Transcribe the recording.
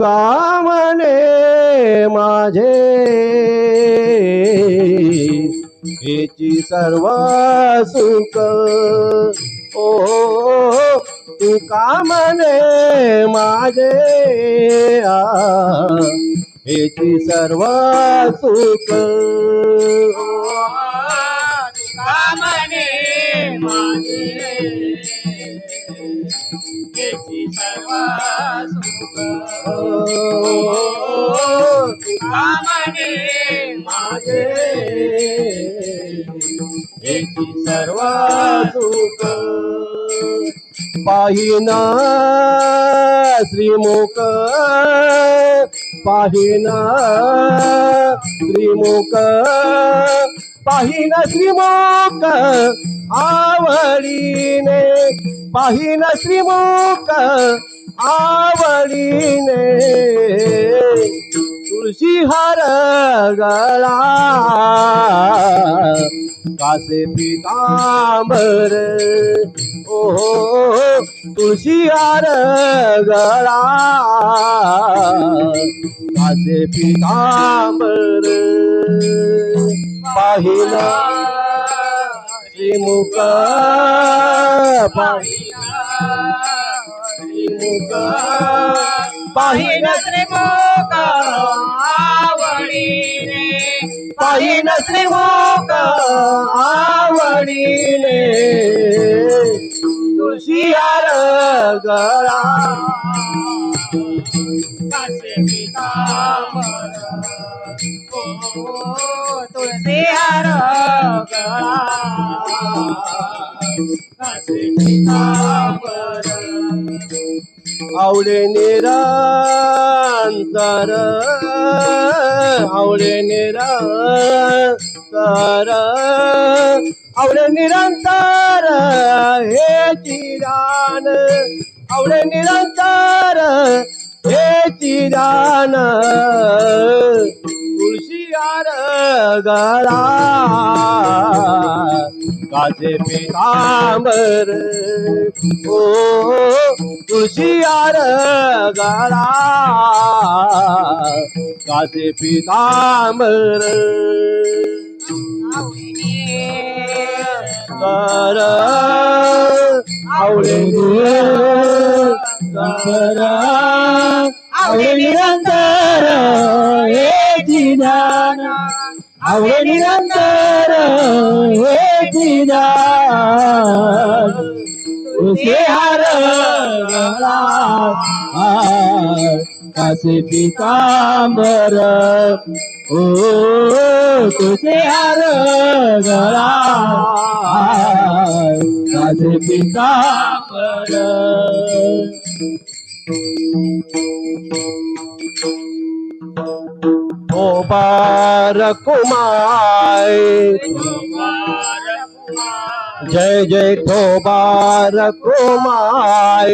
का म्हणे माझे हेची सर्व सुख ओ तू का म्हणे माझे हेची सर्व सुख का म्हणे माझे हेची सर्व सुख का म्हणे माझे हेची सर्व सुख पाहिना श्रीमुख पाहिना श्रीमुख पाहिना श्रीमुख आवडीने पाहिना श्रीमुख आवडीने तुळशी हार गळा कासे पितांबर ओ तुळशी हार गळा कासे पितांबर पाहिला श्रीमुख श्रीमुख पाहिला श्रीमुख आवडीने पाहिला श्रीमुख आवडीने तुळशी हार गळा कासे पितांबर तुळशी हार गळा कासे पितांबर आवळे निरंतर आवळे निरंतर आवळे निरंतर हे चिरान आवळे निरंतर हे चिरान तुळशी हार गळा कासे पितांबर ओ तुळशी हार गळा कासे पितांबर कर आवळे निरंतर आवळे निरंतर हे जिजान आवळे निरंतर हे जिजान तुझे हार गळा कासे पितांबर ओ तुझे हार गळा कासे पितांबर कुमार जय जय थोबार कुमार